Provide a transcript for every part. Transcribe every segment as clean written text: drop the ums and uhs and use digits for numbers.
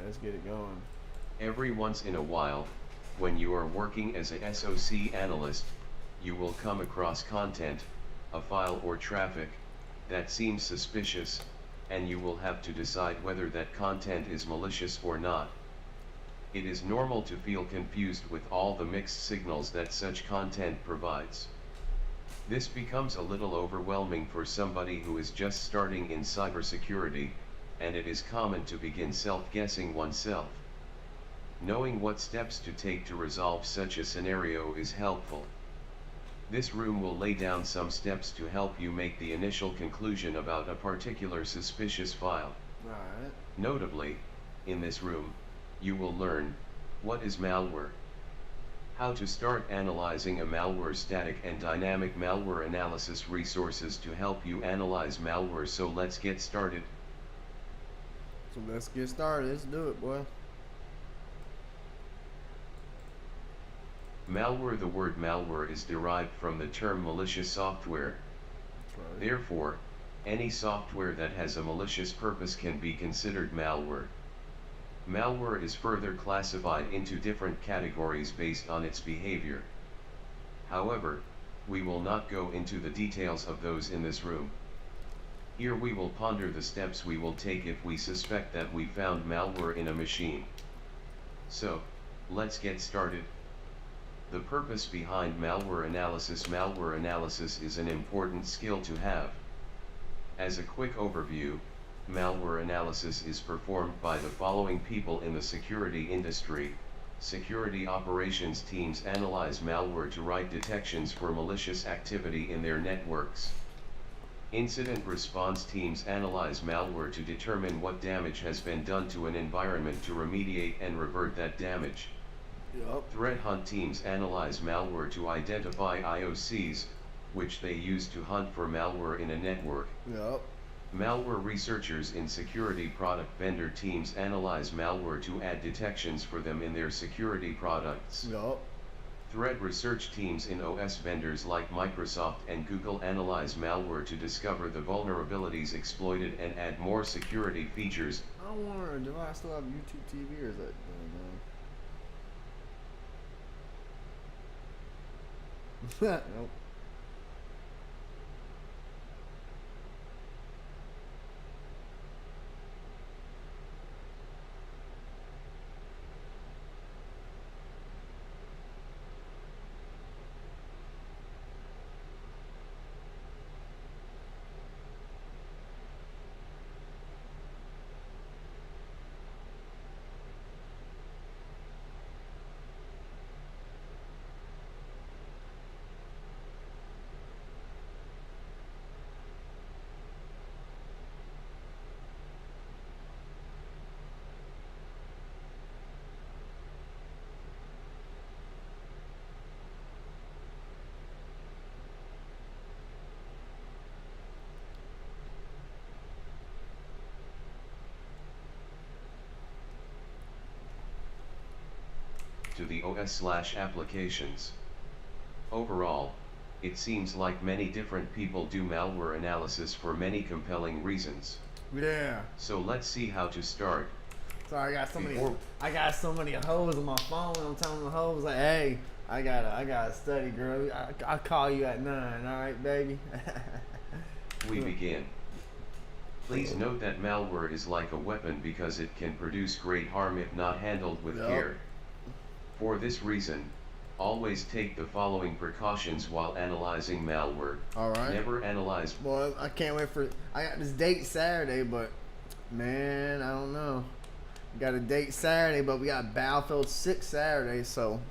let's get it going. Every once in a while, when you are working as a SOC analyst, you will come across content, a file or traffic, that seems suspicious, and you will have to decide whether that content is malicious or not. It is normal to feel confused with all the mixed signals that such content provides. This becomes a little overwhelming for somebody who is just starting in cybersecurity, and it is common to begin self-guessing oneself. Knowing what steps to take to resolve such a scenario is helpful. This room will lay down some steps to help you make the initial conclusion about a particular suspicious file. Alright. Notably, in this room, you will learn, what is malware? How to start analyzing a malware, static and dynamic malware analysis resources to help you analyze malware. So let's get started. Let's do it, boy. Malware. The word malware is derived from the term malicious software. Right. Therefore, any software that has a malicious purpose can be considered malware. Malware is further classified into different categories based on its behavior. However, we will not go into the details of those in this room. Here we will ponder the steps we will take if we suspect that we found malware in a machine. So, let's get started. The purpose behind malware analysis. Malware analysis is an important skill to have. As a quick overview, malware analysis is performed by the following people in the security industry. Security operations teams analyze malware to write detections for malicious activity in their networks. Incident response teams analyze malware to determine what damage has been done to an environment to remediate and revert that damage. Yep. Threat hunt teams analyze malware to identify IOCs, which they use to hunt for malware in a network. Yep. Malware researchers in security product vendor teams analyze malware to add detections for them in their security products. Yep. Threat research teams in OS vendors like Microsoft and Google analyze malware to discover the vulnerabilities exploited and add more security features. I wonder, do I still have YouTube TV or is that going on? Nope. To the OS/applications. Overall, it seems like many different people do malware analysis for many compelling reasons. Yeah. So let's see how to start. Sorry, I got so many hoes on my phone. I'm telling the hoes like, hey, I gotta study, girl. I'll call you at 9. All right, baby. We begin. Please note that malware is like a weapon because it can produce great harm if not handled with care. For this reason, always take the following precautions while analyzing malware. Alright. Never analyze. Boy, I can't wait for. I got this date Saturday, but man, I don't know. We got a date Saturday, but we got Battlefield 6 Saturday, so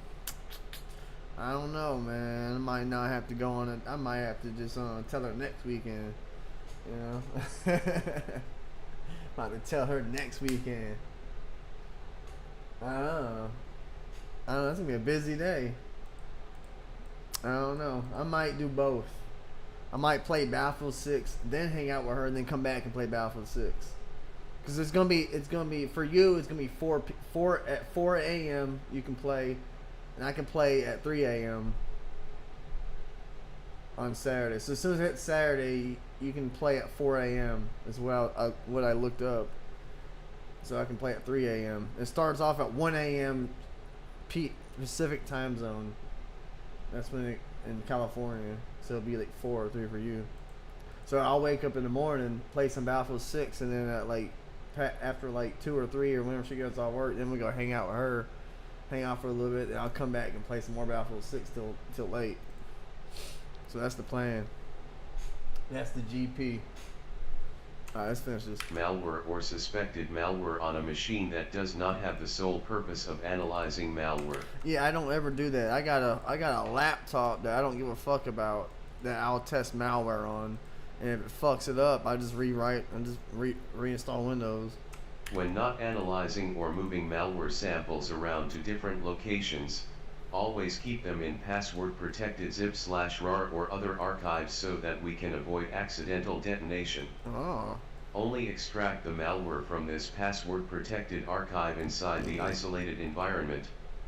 I don't know, man. I might not have to go on it. I might have to just tell her next weekend. You know, might have to tell her next weekend. I don't know. It's gonna be a busy day. I don't know. I might do both. I might play Battlefield 6, then hang out with her, and then come back and play Battlefield 6. Cause it's gonna be for you. It's gonna be 4 a.m. You can play, and I can play at 3 a.m. on Saturday. So as soon as it's Saturday, you can play at 4 a.m. as well. What I looked up. so I can play at 3 a.m. It starts off at 1 a.m. Pacific time zone. That's when in California, so it'll be like 4 or 3 for you. So I'll wake up in the morning, play some Battlefield 6, and then at like after like 2 or 3 or whenever she gets off work, then we go hang out with her, hang out for a little bit, and I'll come back and play some more Battlefield 6 till late. So that's the plan. That's the GP. Alright, let's finish this. Malware or suspected malware on a machine that does not have the sole purpose of analyzing malware. Yeah, I don't ever do that. I got a laptop that I don't give a fuck about that I'll test malware on, and if it fucks it up, I just rewrite and just reinstall Windows. When not analyzing or moving malware samples around to different locations, always keep them in password-protected zip/rar or other archives so that we can avoid accidental detonation. Oh. Only extract the malware from this password-protected archive inside the isolated environment,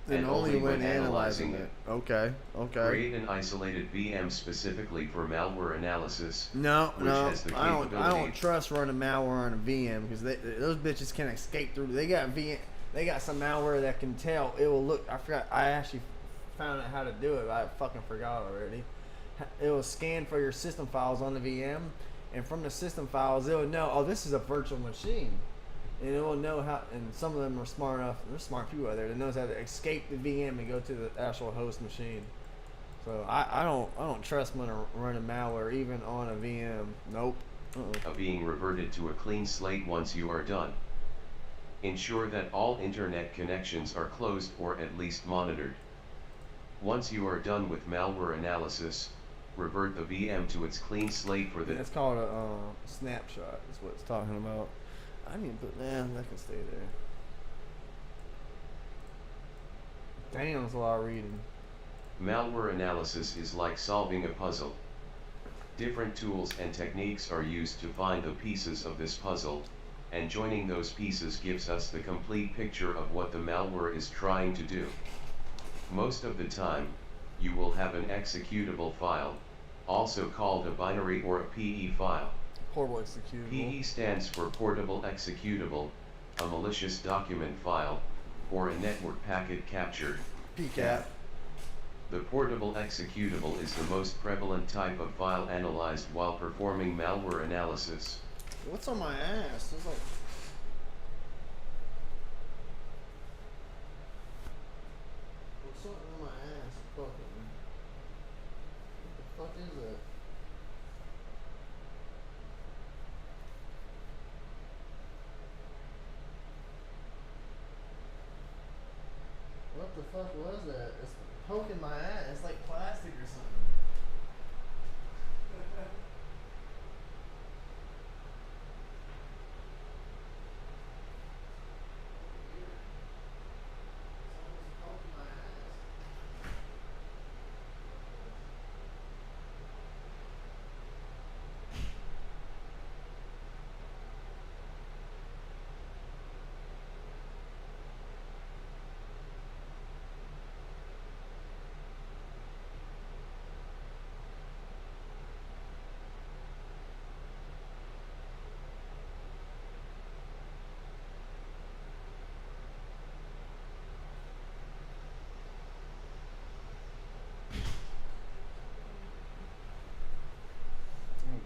and only when analyzing it. Okay. Create an isolated VM specifically for malware analysis. No, I don't trust running malware on a VM because those bitches can escape through. They got some malware that can tell. It will look. I actually found out how to do it, but I fucking forgot already. It will scan for your system files on the VM, and from the system files, it will know, oh, this is a virtual machine, and it will know how. And some of them are smart enough. There's smart people out there that knows how to escape the VM and go to the actual host machine. So I don't trust running malware even on a VM. Nope. Being reverted to a clean slate once you are done. Ensure that all internet connections are closed or at least monitored. Once you are done with malware analysis, revert the VM to its clean slate for the... It's called a snapshot, is what it's talking about. I need to put that can stay there. Damn, that's a lot of reading. Malware analysis is like solving a puzzle. Different tools and techniques are used to find the pieces of this puzzle, and joining those pieces gives us the complete picture of what the malware is trying to do. Most of the time, you will have an executable file, also called a binary or a PE file. Portable executable. PE stands for portable executable, a malicious document file, or a network packet captured. PCAP. The portable executable is the most prevalent type of file analyzed while performing malware analysis. What's on my ass? There's like... What's something on my ass? Fucking... What the fuck is that? What the fuck was that? It's poking my ass. It's like plastic or something.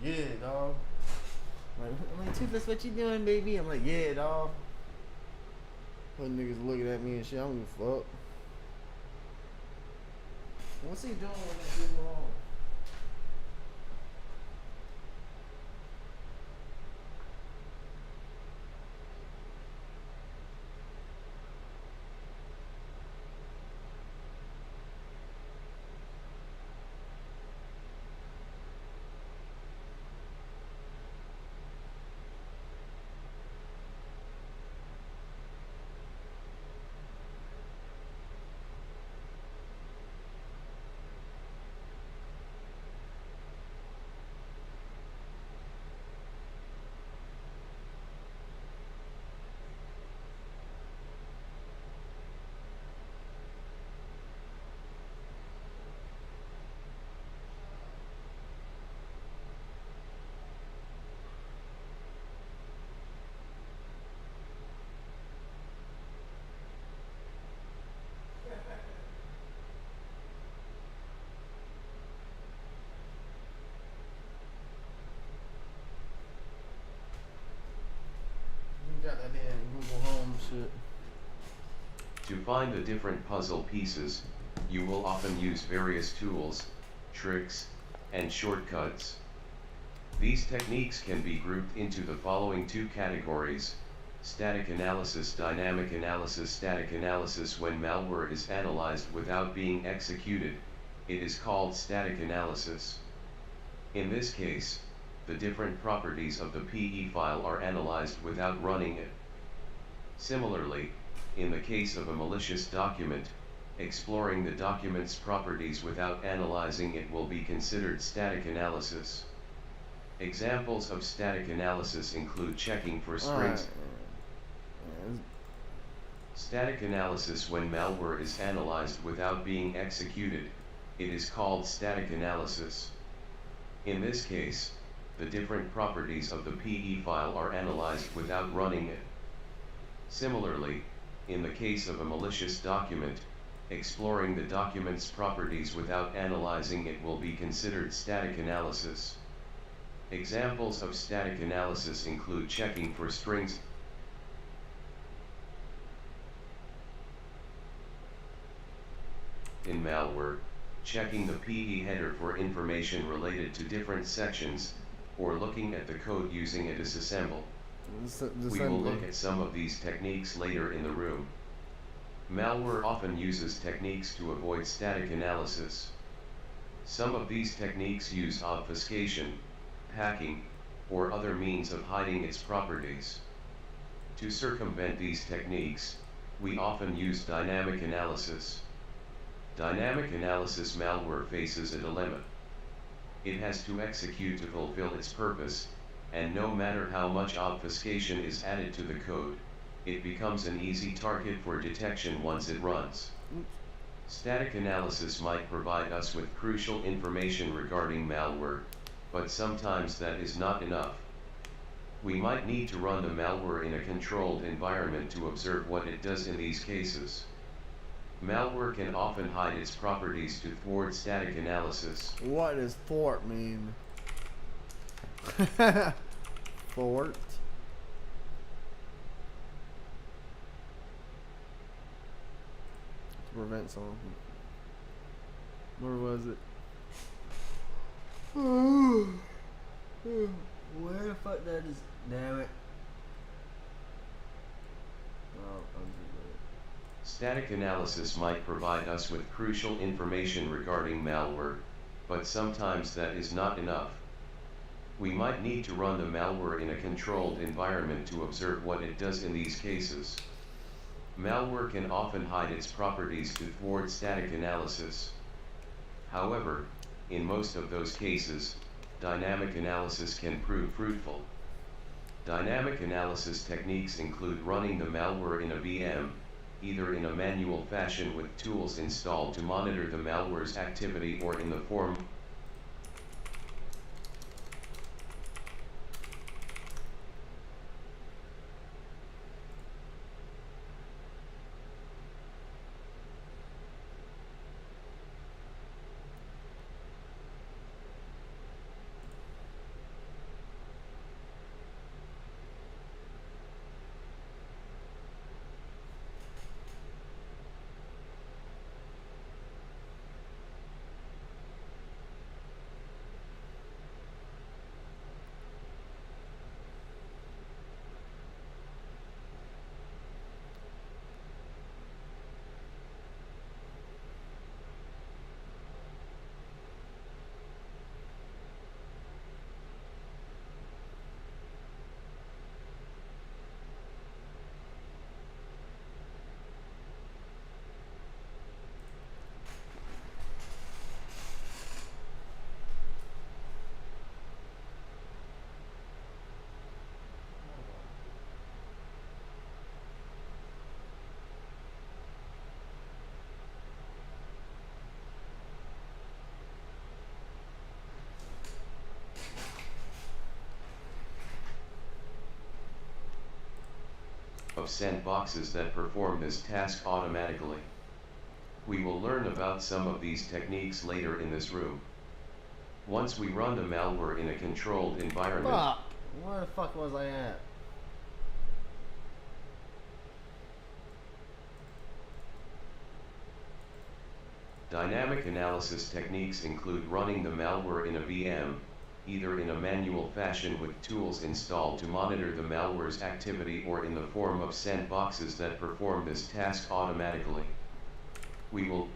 Yeah, dog. I'm like, Toothless, what you doing, baby? I'm like, yeah, dog. Those niggas looking at me and shit. I don't give a fuck. What's he doing when I get wrong? shit. To find the different puzzle pieces, you will often use various tools, tricks, and shortcuts. These techniques can be grouped into the following two categories: static analysis, dynamic analysis. Static analysis: when malware is analyzed without being executed, it is called static analysis. In this case, the different properties of the PE file are analyzed without running it. Similarly, in the case of a malicious document, exploring the document's properties without analyzing it will be considered static analysis. Examples of static analysis include checking for strings. Static analysis: when malware is analyzed without being executed, it is called static analysis. In this case, the different properties of the PE file are analyzed without running it. Similarly, in the case of a malicious document, exploring the document's properties without analyzing it will be considered static analysis. Examples of static analysis include checking for strings. In malware, checking the PE header for information related to different sections, or looking at the code using a disassemble. We will look at some of these techniques later in the room. Malware often uses techniques to avoid static analysis. Some of these techniques use obfuscation, hacking, or other means of hiding its properties. To circumvent these techniques, we often use dynamic analysis. Dynamic analysis: malware faces a dilemma. It has to execute to fulfill its purpose, and no matter how much obfuscation is added to the code, it becomes an easy target for detection once it runs. Static analysis might provide us with crucial information regarding malware, but sometimes that is not enough. We might need to run the malware in a controlled environment to observe what it does in these cases. Malware can often hide its properties to thwart static analysis. What does thwart mean? Thwart? To prevent something. Where was it? Where the fuck that is? Damn it. Oh, I'm Static analysis might provide us with crucial information regarding malware, but sometimes that is not enough. We might need to run the malware in a controlled environment to observe what it does in these cases. Malware can often hide its properties to thwart static analysis. However, in most of those cases, dynamic analysis can prove fruitful. Dynamic analysis techniques include running the malware in a VM, either in a manual fashion with tools installed to monitor the malware's activity, or in the form of sandboxes that perform this task automatically. We will learn about some of these techniques later in this room. Once we run the malware in a controlled environment. Fuck! Where the fuck was I at? Dynamic analysis techniques include running the malware in a VM, either in a manual fashion with tools installed to monitor the malware's activity or in the form of sandboxes that perform this task automatically. We will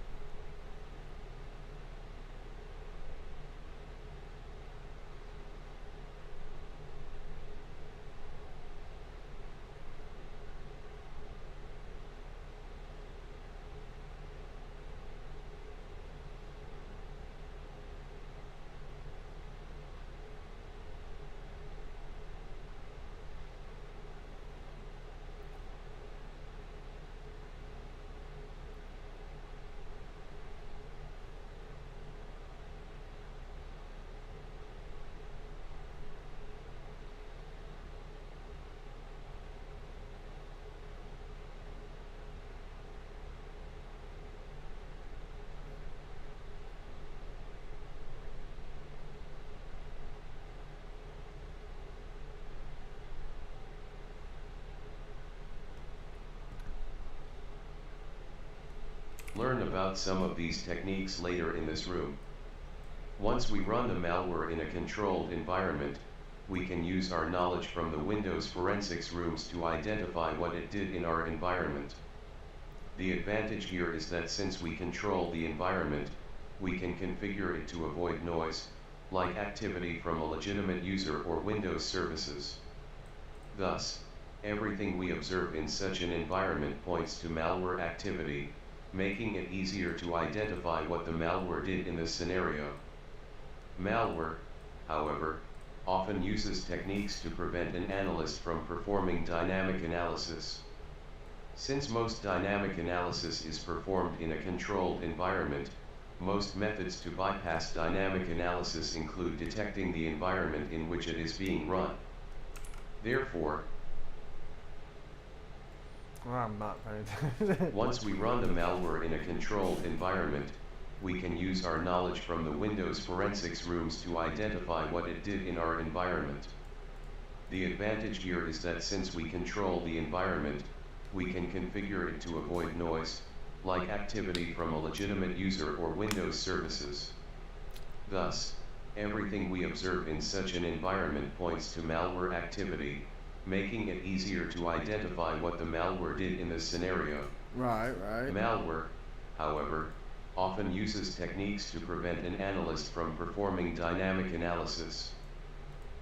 learn about some of these techniques later in this room. Once we run the malware in a controlled environment, we can use our knowledge from the Windows forensics rooms to identify what it did in our environment. The advantage here is that since we control the environment, we can configure it to avoid noise, like activity from a legitimate user or Windows services. Thus, everything we observe in such an environment points to malware activity, making it easier to identify what the malware did in this scenario. Malware, however, often uses techniques to prevent an analyst from performing dynamic analysis. Since most dynamic analysis is performed in a controlled environment, most methods to bypass dynamic analysis include detecting the environment in which it is being run. Therefore, I'm not paying. once we run the malware in a controlled environment, we can use our knowledge from the Windows forensics rooms to identify what it did in our environment. The advantage here is that since we control the environment, we can configure it to avoid noise, like activity from a legitimate user or Windows services. Thus, everything we observe in such an environment points to malware activity, making it easier to identify what the malware did in this scenario. Right. Malware, however, often uses techniques to prevent an analyst from performing dynamic analysis.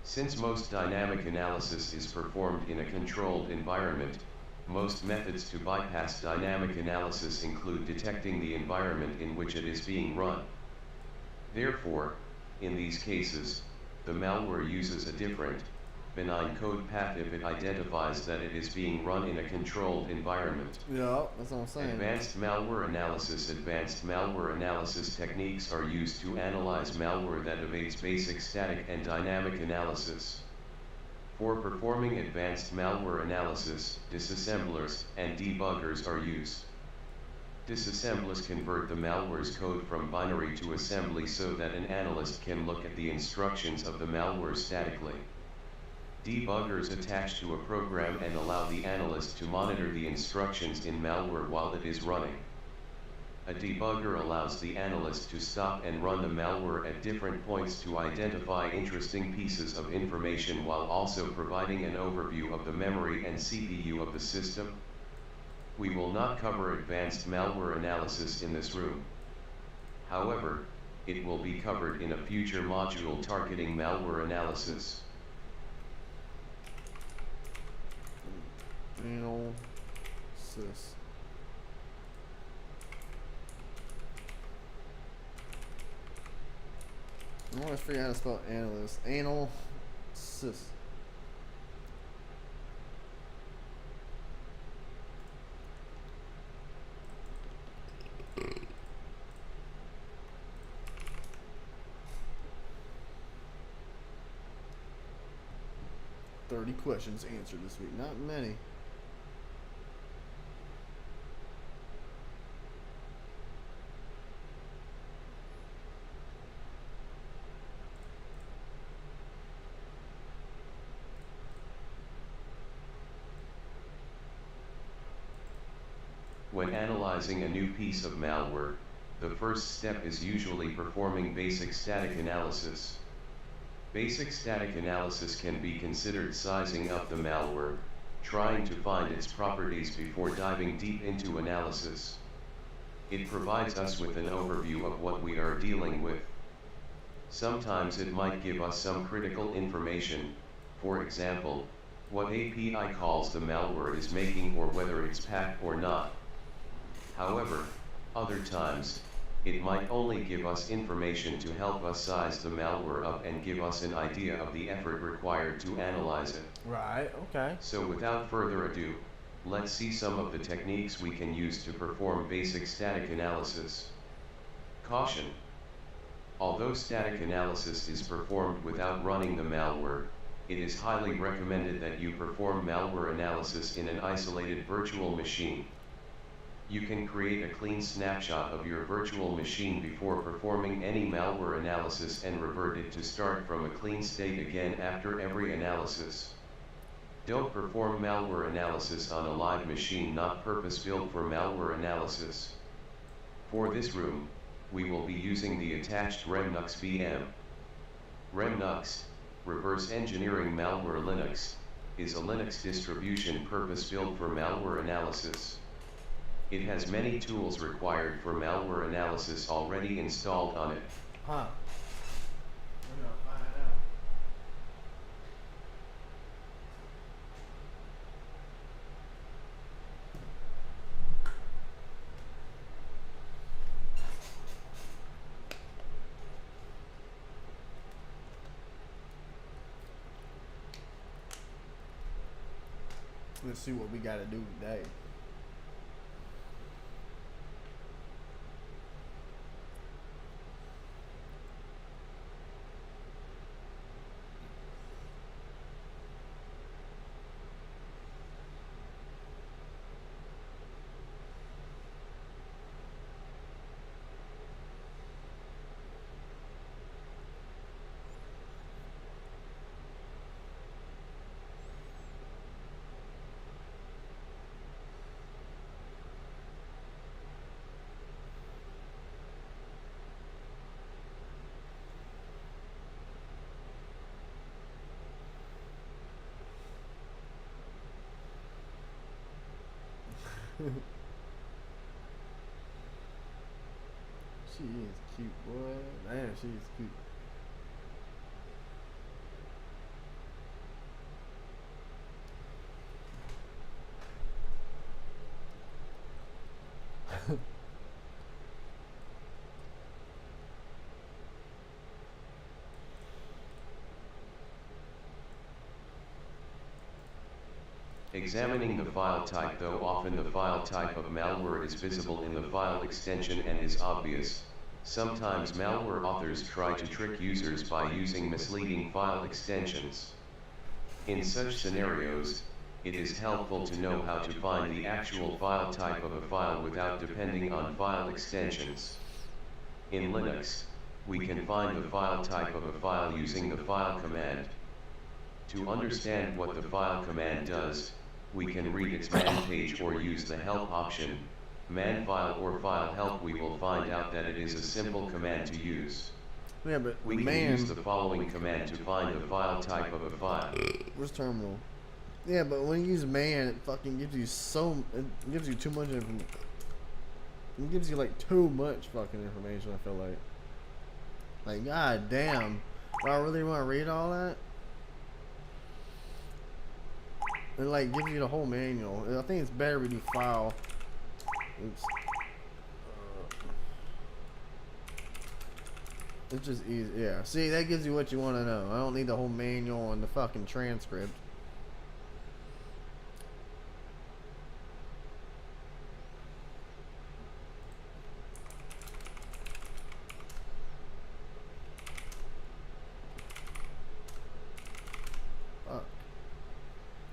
Since most dynamic analysis is performed in a controlled environment, most methods to bypass dynamic analysis include detecting the environment in which it is being run. Therefore, in these cases, the malware uses a different, benign code path if it identifies that it is being run in a controlled environment. Yeah, that's what I'm saying. Advanced malware analysis techniques are used to analyze malware that evades basic static and dynamic analysis. For performing advanced malware analysis, disassemblers and debuggers are used. Disassemblers convert the malware's code from binary to assembly so that an analyst can look at the instructions of the malware statically. Debuggers attach to a program and allow the analyst to monitor the instructions in malware while it is running. A debugger allows the analyst to stop and run the malware at different points to identify interesting pieces of information while also providing an overview of the memory and CPU of the system. We will not cover advanced malware analysis in this room. However, it will be covered in a future module targeting malware analysis. Analysis. I always forget how to spell analyst. Analysis. $30 questions answered this week. Not many. When analyzing a new piece of malware, the first step is usually performing basic static analysis. Basic static analysis can be considered sizing up the malware, trying to find its properties before diving deep into analysis. It provides us with an overview of what we are dealing with. Sometimes it might give us some critical information, for example, what API calls the malware is making or whether it's packed or not. However, other times, it might only give us information to help us size the malware up and give us an idea of the effort required to analyze it. Right, okay. So without further ado, let's see some of the techniques we can use to perform basic static analysis. Caution: although static analysis is performed without running the malware, it is highly recommended that you perform malware analysis in an isolated virtual machine. You can create a clean snapshot of your virtual machine before performing any malware analysis and revert it to start from a clean state again after every analysis. Don't perform malware analysis on a live machine not purpose-built for malware analysis. For this room, we will be using the attached Remnux VM. Remnux, Reverse Engineering Malware Linux, is a Linux distribution purpose-built for malware analysis. It has many tools required for malware analysis already installed on it. Huh. We're gonna find out. Let's see what we gotta do today. She is cute, boy. Man, she is cute. Examining the file type. Though often the file type of malware is visible in the file extension and is obvious, sometimes malware authors try to trick users by using misleading file extensions. In such scenarios, it is helpful to know how to find the actual file type of a file without depending on file extensions. In Linux, we can find the file type of a file using the file command. To understand what the file command does, we can read its man page or use the help option, man file or file help. We will find out that it is a simple command to use. Yeah, but we can use the following command to find the file type of a file. Where's terminal? Yeah, but when you use man, it fucking gives you it gives you too much information. It gives you like too much fucking information, I feel like god damn. Do I really want to read all that? It like gives you the whole manual. I think it's better we do file. Oops. It's just easy. Yeah. See, that gives you what you want to know. I don't need the whole manual and the fucking transcript.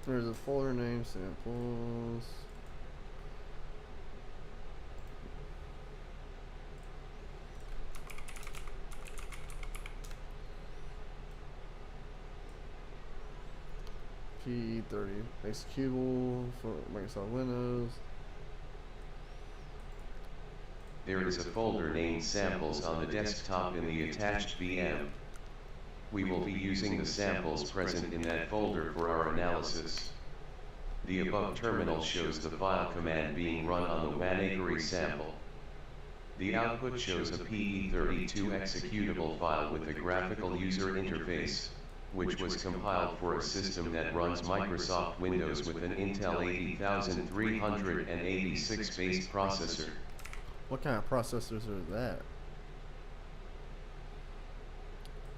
There's a folder name, samples. P30 executable for Microsoft Windows. There is a folder named Samples on the desktop in the attached VM. We will be using the samples present in that folder for our analysis. The above terminal shows the file command being run on the WAN-Acre sample. The output shows a PE32 executable file with a graphical user interface, which was compiled for a system that runs Microsoft Windows with an Intel 80386 based processor. What kind of processors are that?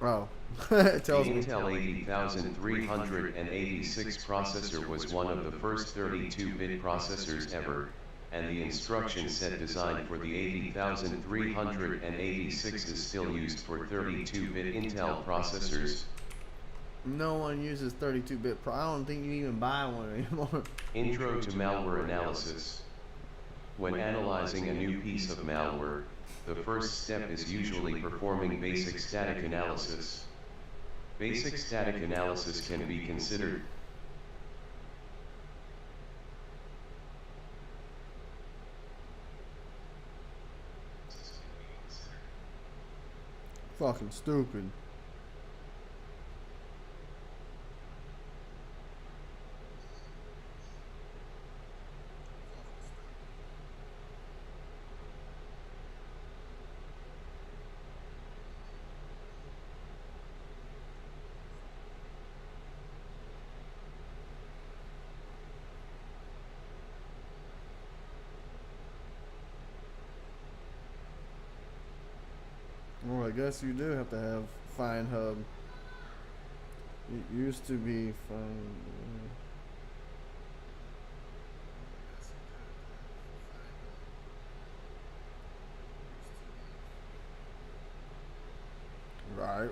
Oh, it tells me. The Intel 80386 processor was one of the first 32-bit processors ever, and the instruction set designed for the 80386 is still used for 32-bit Intel processors. No one uses 32-bit I don't think you even buy one anymore. Intro to malware analysis. When analyzing a new piece of malware, the first step is usually performing basic static analysis. Basic static analysis can be considered Fucking stupid. Well, I guess you do have to have Find Hub. It used to be Find. Right.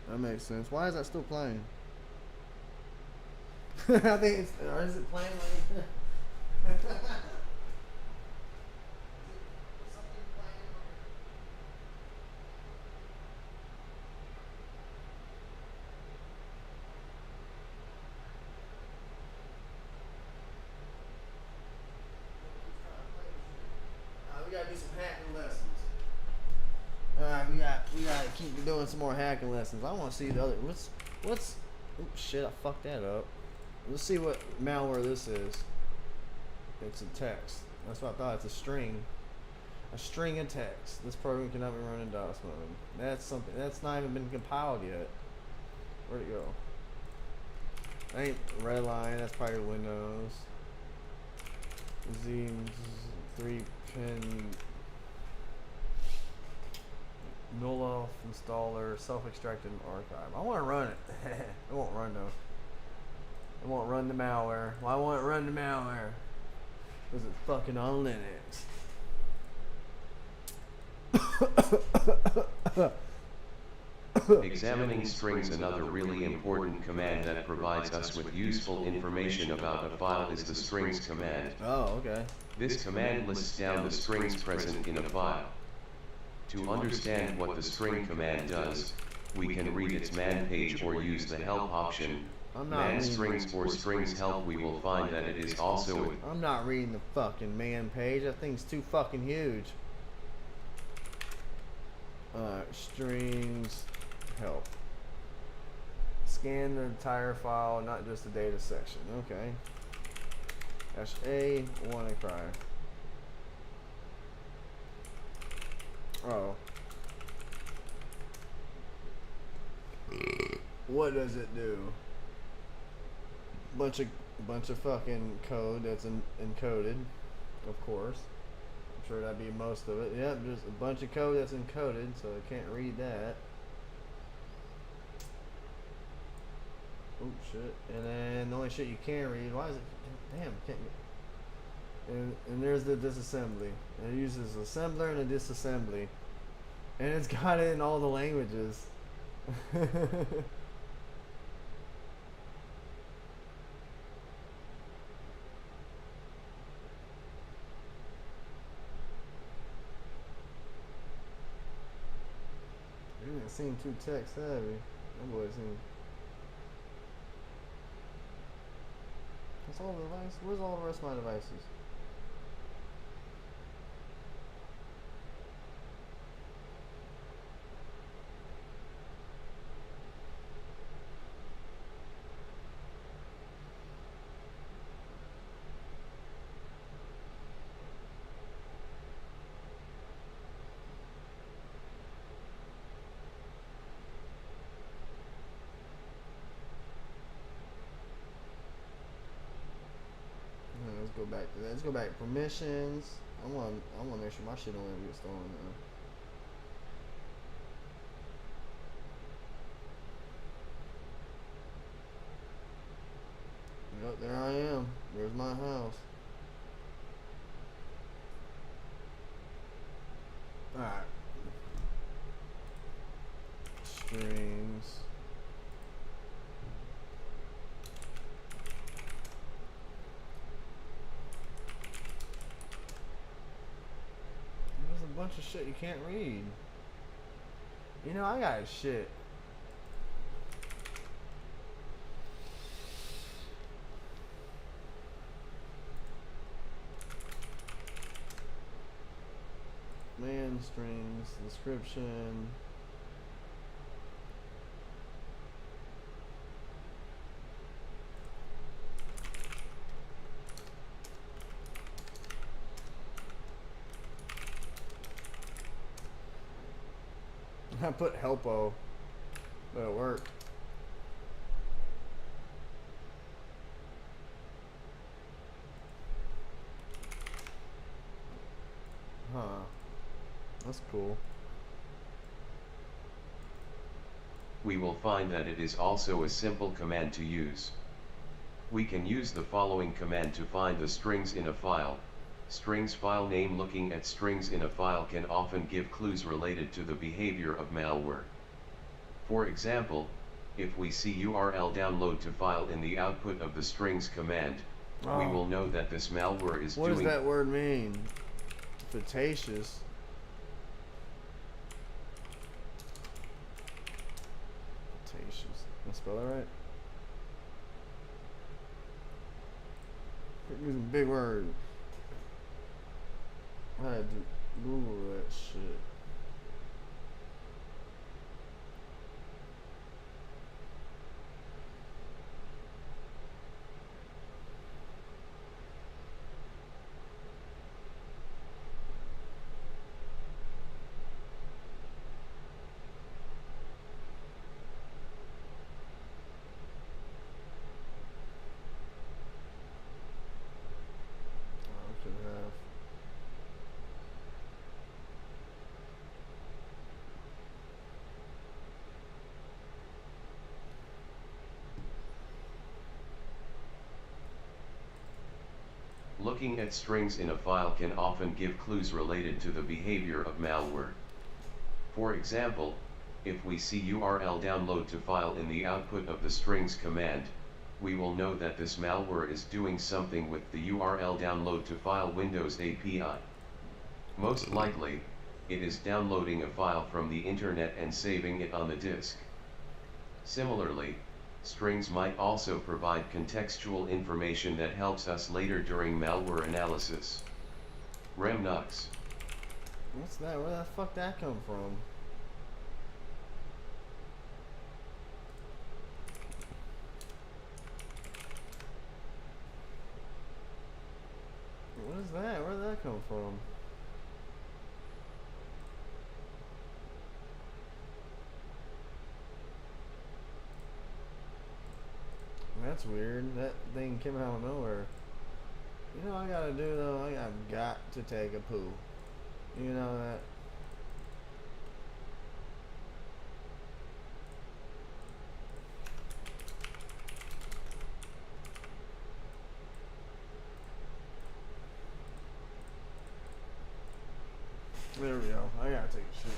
That makes sense. Why is that still playing? I think it's. Or is it playing like? We gotta do some hacking lessons. Alright, we gotta keep doing some more hacking lessons. I wanna see the other what's oops, shit, I fucked that up. Let's see what malware this is. It's a text. That's what I thought. It's a string. A string of text. This program cannot be run in DOS mode. That's something that's not even been compiled yet. Where'd it go? Ain't red line, that's probably Windows. Z 3-pin null off installer, self-extracted archive. I want to run it. It won't run though. It won't run the malware. Why won't it run the malware? Because it's fucking on Linux. Examining strings. Another really important command that provides us with useful information about a file is the strings command. Oh, okay. This command lists down the strings present in a file. To understand what the string command does, we can read its man page or use the help option. Man strings or strings help. We will find that it is also I'm not reading the fucking man page. That thing's too fucking huge. Strings help. Scan the entire file, not just the data section. Okay. -A WannaCry. Oh. What does it do? Bunch of fucking code that's encoded, of course. I'm sure that'd be most of it. Yep, just a bunch of code that's encoded, so I can't read that. Oh shit! And then the only shit you can read. Why is it? Damn, can't get. And there's the disassembly. And it uses assembler and a disassembly, and it's got it in all the languages. You didn't seem too tech savvy. That boy seemed. That's all the devices. Where's all the rest of my devices? back to that. Let's go back to permissions. I want to make sure my shit don't ever get stolen now. Yep, there I am. There's my house. Alright. Strings. There's a bunch of shit you can't read. You know, I got shit. Man strings, description. I put helpo, but it worked. Huh. That's cool. We will find that it is also a simple command to use. We can use the following command to find the strings in a file. Strings file name. Looking at strings in a file can often give clues related to the behavior of malware. For example, if we see URL download to file in the output of the strings command, we will know that this malware is What doing... does that word mean? Fetaceous. Fetaceous. Did I spell that right? Quit using big words. I had to Google that shit. I should have. Looking at strings in a file can often give clues related to the behavior of malware. For example, if we see URL download to file in the output of the strings command, we will know that this malware is doing something with the URL download to file Windows API. Most likely, it is downloading a file from the internet and saving it on the disk. Similarly, strings might also provide contextual information that helps us later during malware analysis. Remnux. What's that? Where the fuck that come from? What is that? Where did that come from? That's weird. That thing came out of nowhere. You know what I gotta do though? I've got to take a poo. You know that? There we go. I gotta take a shit.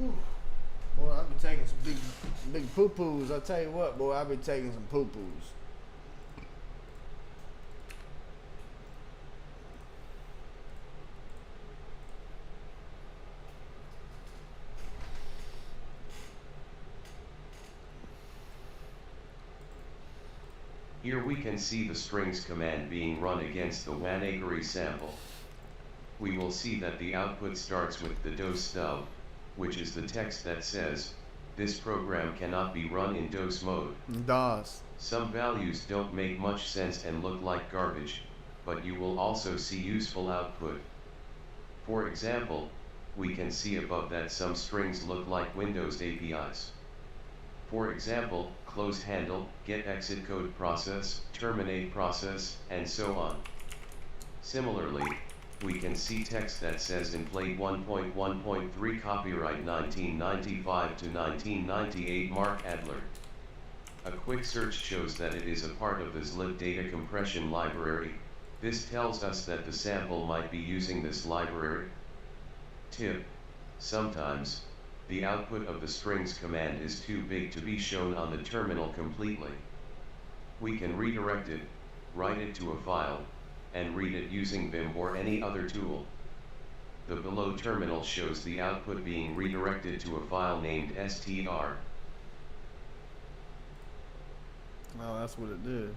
Ooh. Boy, I've been taking some big poo-poos. I tell you what, boy, I've been taking some poo-poos. Here we can see the strings command being run against the WAN-AGRI sample. We will see that the output starts with the DOS stub, which is the text that says, "This program cannot be run in DOS mode." DOS. Some values don't make much sense and look like garbage, but you will also see useful output. For example, we can see above that some strings look like Windows APIs. For example, close handle, get exit code process, terminate process, and so on. Similarly, we can see text that says in Plate 1.1.3 copyright 1995 to 1998 Mark Adler. A quick search shows that it is a part of the zlib data compression library. This tells us that the sample might be using this library. Tip: sometimes, the output of the strings command is too big to be shown on the terminal completely. We can redirect it, write it to a file, and read it using Vim or any other tool. The below terminal shows the output being redirected to a file named str. Oh, that's what it did.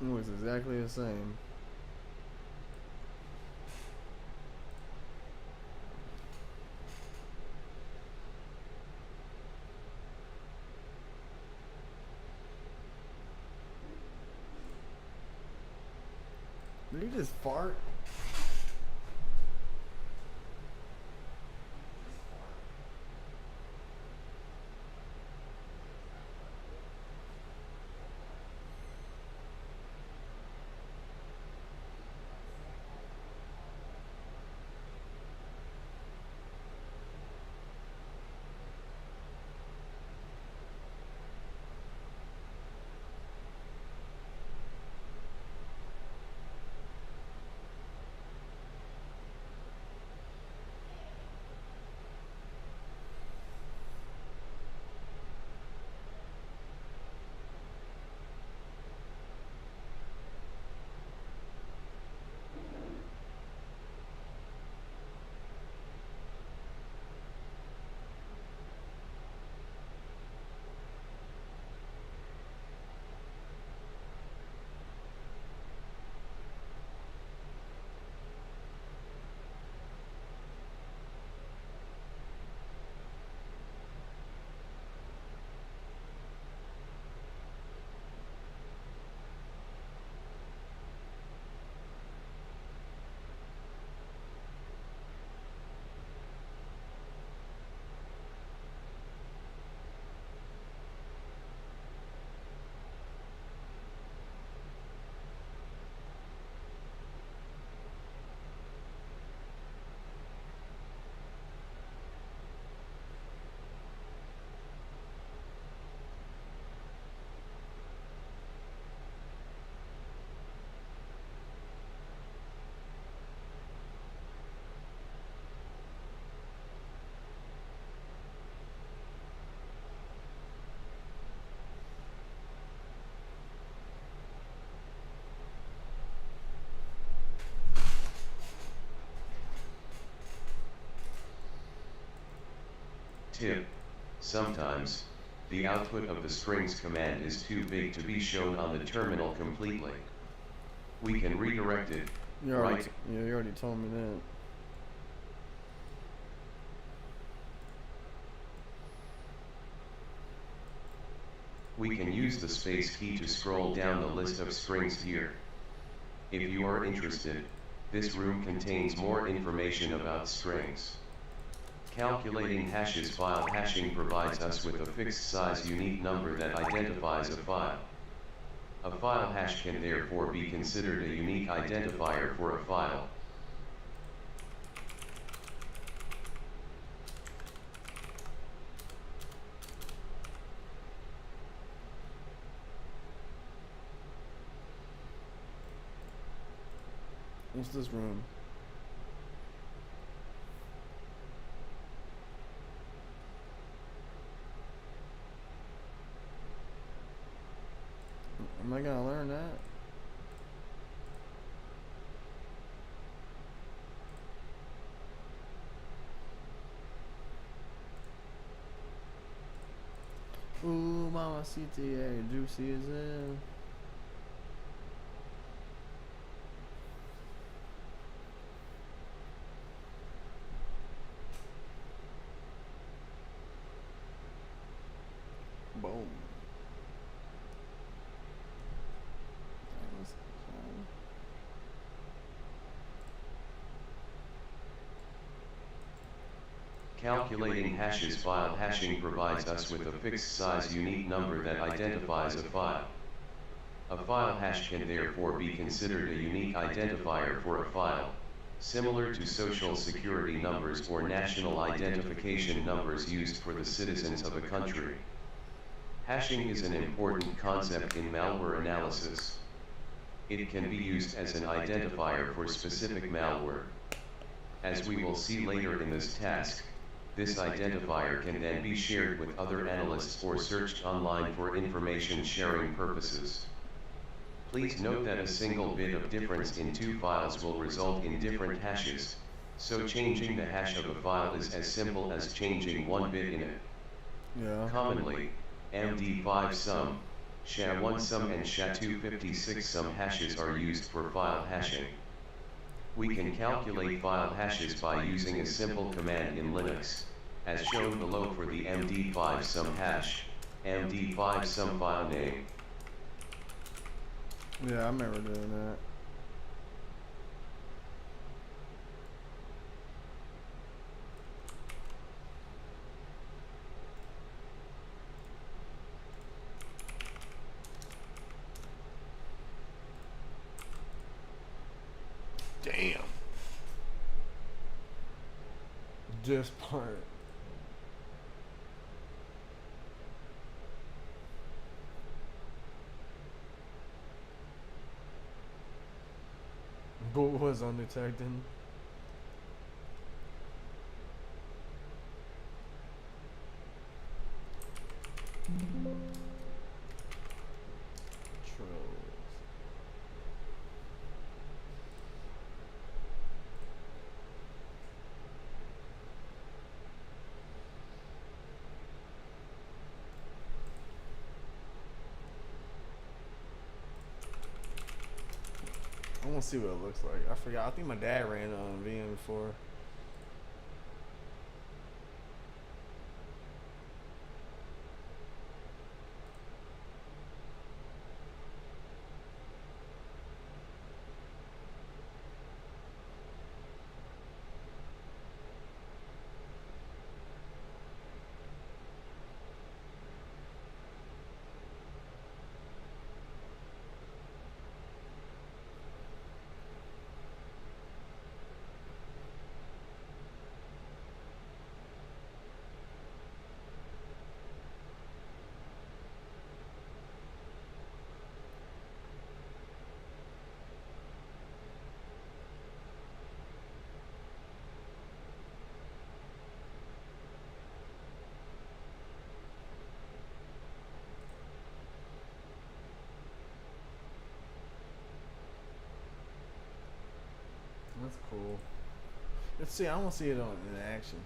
It was exactly the same. Did you just fart? Tip: sometimes, the output of the strings command is too big to be shown on the terminal completely. We can redirect it, You already told me that. We can use the space key to scroll down the list of strings here. If you are interested, this room contains more information about strings. Calculating hashes. File hashing provides us with a fixed size unique number that identifies a file. A file hash can therefore be considered a unique identifier for a file. What's this room? Am I gonna learn that? Ooh, mama CTA, juicy as hell. Boom. Calculating hashes. File hashing provides us with a fixed size unique number that identifies a file. A file hash can therefore be considered a unique identifier for a file, similar to social security numbers or national identification numbers used for the citizens of a country. Hashing is an important concept in malware analysis. It can be used as an identifier for specific malware. As we will see later in this task, this identifier can then be shared with other analysts or searched online for information sharing purposes. Please note that a single bit of difference in two files will result in different hashes, so changing the hash of a file is as simple as changing one bit in it. Yeah. Commonly, MD5 sum, SHA-1 sum and SHA-256 sum hashes are used for file hashing. We can calculate file hashes by using a simple command in Linux, as shown below for the MD5 sum hash, MD5 sum file name. Yeah, I remember doing that. Damn. This part. Boot was undetected. Trolls. I want to see what it looks like. I forgot. I think my dad ran on VM before. That's cool. Let's see. I want to see it in action.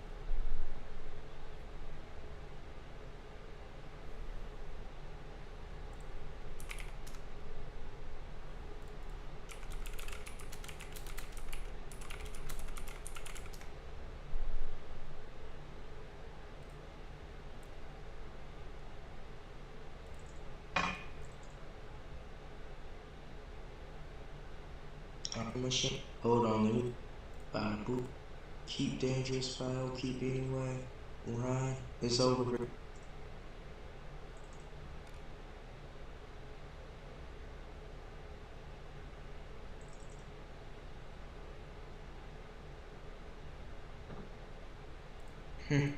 Machine. Hold on, let me boop. Keep dangerous file, keep anyway. Right. It's over.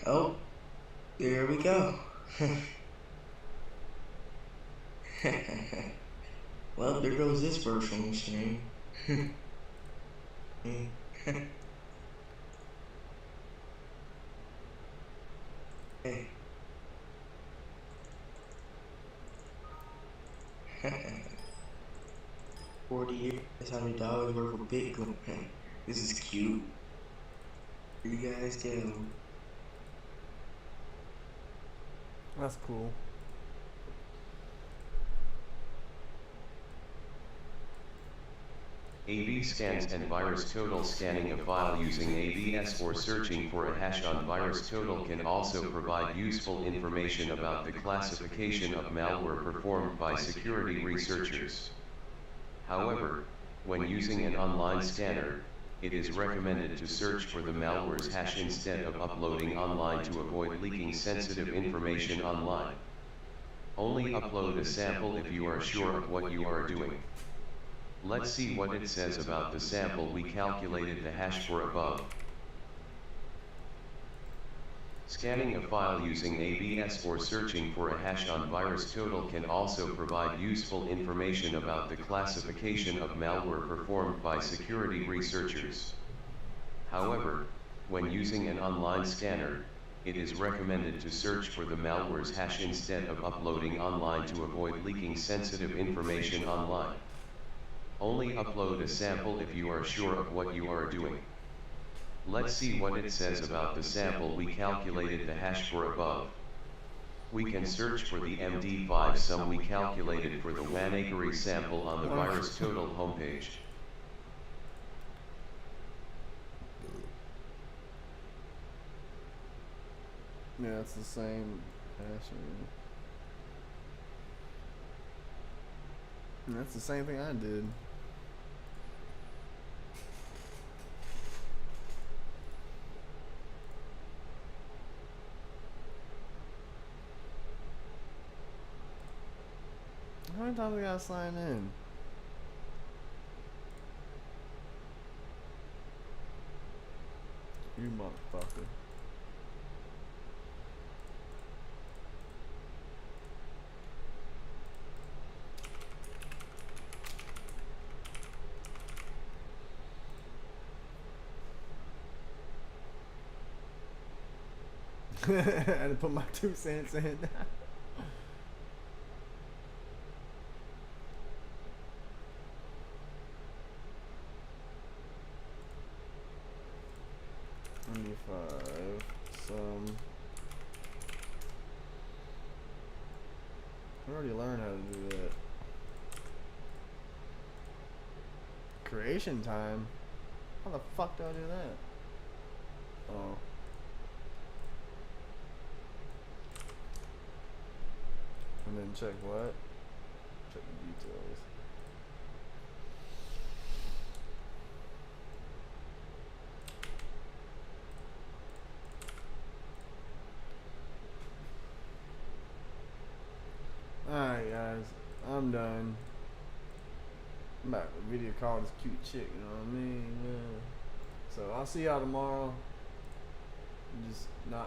Oh, there we go. Well, there goes this virtual machine. Hey. 40 years, $600 worth of Bitcoin. This is cute. Here you guys go. That's cool. A/B scans and virus total. Scanning a file using ABS or searching for a hash on virus total can also provide useful information about the classification of malware performed by security researchers. However, when using an online scanner, it is recommended to search for the malware's hash instead of uploading online to avoid leaking sensitive information online. Only upload a sample if you are sure of what you are doing. Let's see what it says about the sample we calculated the hash for above. Scanning a file using ABS or searching for a hash on virus total can also provide useful information about the classification of malware performed by security researchers. However, when using an online scanner, it is recommended to search for the malware's hash instead of uploading online to avoid leaking sensitive information online. Only upload a sample if you are sure of what you are doing. Let's see what it says about the sample we calculated the hash for above. We can search for the MD5 sum we calculated for the Wanakeri sample on the virus total homepage. Yeah, it's the same hash. That's the same thing I did. How many times we gotta sign in? You motherfucker. I had to put my 2 cents in. $25. Some. I already learned how to do that. Creation time? How the fuck do I do that? Oh. And then check what? Check the details. Alright guys, I'm done. I'm about to video call this cute chick, you know what I mean? Yeah. So I'll see y'all tomorrow. Just not